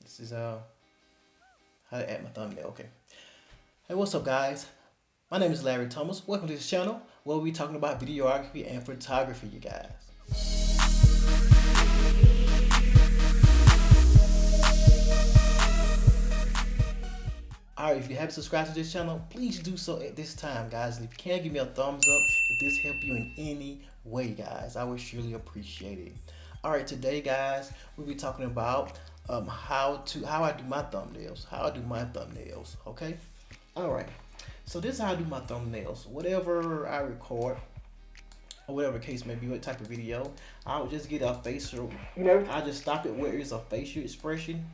This is how to add my thumbnail. Okay. Hey, what's up, guys? My name is Larry Thomas. Welcome to this channel where we talking about videography and photography, you guys. Alright, if you haven't subscribed to this channel, please do so at this time, guys. And if you can, give me a thumbs up if this helped you in any way, guys. I would surely appreciate it. Alright, today, guys, we'll be talking about how I do my thumbnails. Okay? Alright. So this is how I do my thumbnails. Whatever I record, or whatever case may be, what type of video, I would just get a facial. I just stop it where it's a facial expression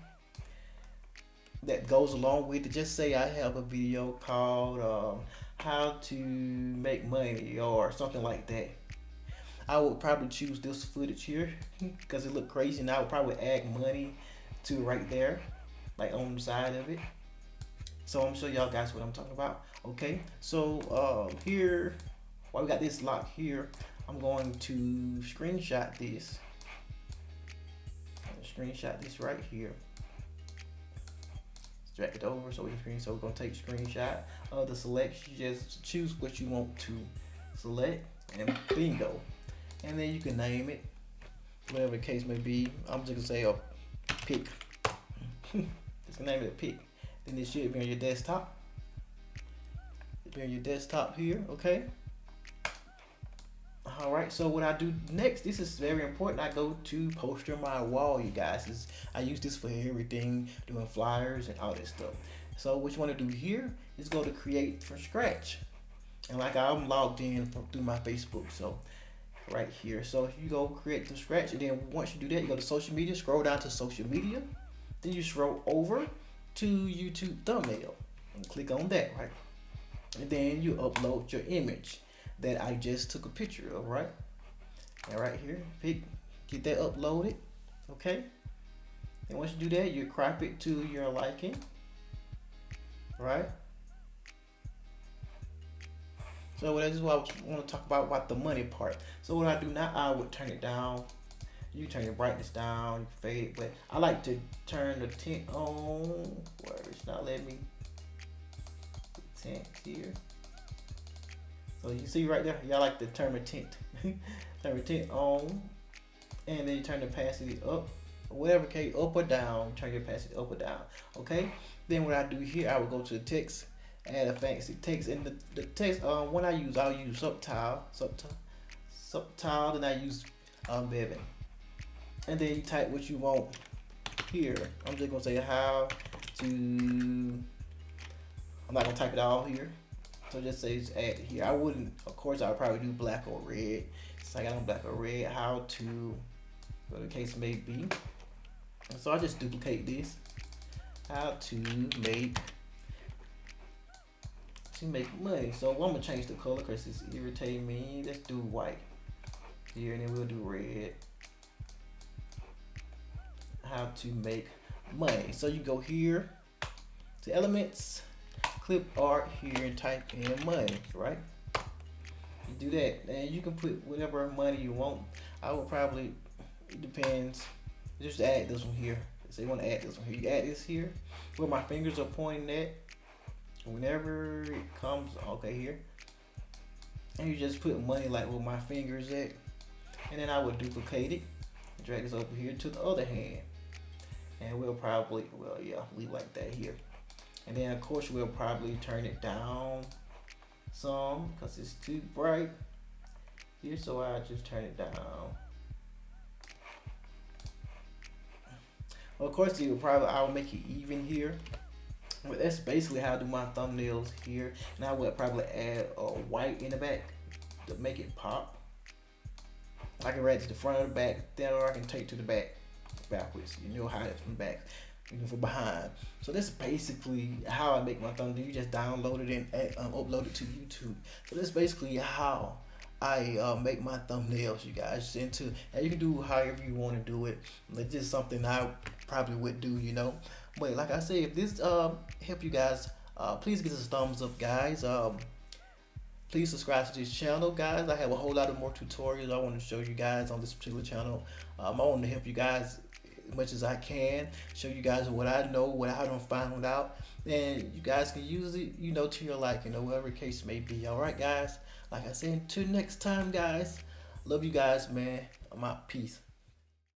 that goes along with it. Just say I have a video called how to make money or something like that. I would probably choose this footage here because it looked crazy, and I would probably add money to right there, like on the side of it. So I'm gonna show y'all guys what I'm talking about. Okay, so here, while we got this lock here, I'm going to screenshot this. Screenshot this right here. Drag it over so we can screen. So we're gonna take a screenshot of the selection. You just choose what you want to select, and bingo. And then you can name it, whatever the case may be. I'm just gonna say a pic. Just gonna name it a pic. Then it should be on your desktop. It'll be on your desktop here, okay? Alright, so what I do next, this is very important. I go to poster my wall, you guys. I use this for everything, doing flyers and all that stuff. So what you want to do here is go to create from scratch. And like I'm logged in through my Facebook, so right here. So you go create from scratch, and then once you do that, you go to social media, scroll down to social media, then you scroll over to YouTube thumbnail and click on that, right? And then you upload your image that I just took a picture of, right? And right here, get that uploaded, okay? And once you do that, you crop it to your liking, right? So that is what I want to talk about the money part. So what I do now, I would turn it down. You turn your brightness down, you fade it, but I like to turn the tint on where it's not letting me tint here. So you see right there, y'all like to turn the tint, turn the tint on, and then you turn the opacity up, whatever case, up or down. Turn your opacity up or down. Okay. Then what I do here, I will go to the text, add a fancy text, and the text. When I'll use subtile. Then I use Bevan, and then you type what you want here. I'm just gonna say how to. I'm not gonna type it all here. So just say it's add here. I wouldn't, of course, I would probably do black or red. So I got on black or red. How to, whatever the case may be. And so I just duplicate this. How to make money. So I'm gonna change the color because it's irritating me. Let's do white here, and then we'll do red. How to make money. So you go here to elements, clip art here, and type in money, right? You do that, and you can put whatever money you want. I would probably, it depends, just add this one here. So you want to add this one here. You add this here where my fingers are pointing at. Whenever it comes, okay, here. And you just put money like where my fingers at. And then I would duplicate it, drag this over here to the other hand. And we'll probably, well, yeah, leave like that here. And then of course we'll probably turn it down some because it's too bright here, so I just turn it down. Well, of course I'll make it even here. But that's basically how I do my thumbnails here. And I would probably add a white in the back to make it pop. I can add to the front or the back, then or I can take to the back backwards. You know how it's from the back. From behind. So that's basically how I make my thumbnail. You just download it and upload it to YouTube. So that's basically how I make my thumbnails, you guys. And you can do however you want to do it. It's just something I probably would do, you know. But like I said, if this help you guys, please give us a thumbs up, guys. Please subscribe to this channel, guys. I have a whole lot of more tutorials I want to show you guys on this particular channel. I want to help you guys as much as I can, show you guys what I know, what I don't find out, and you guys can use it, to your liking, or whatever case may be. All right, guys. Like I said, until next time, guys. Love you guys, man. I'm out. Peace.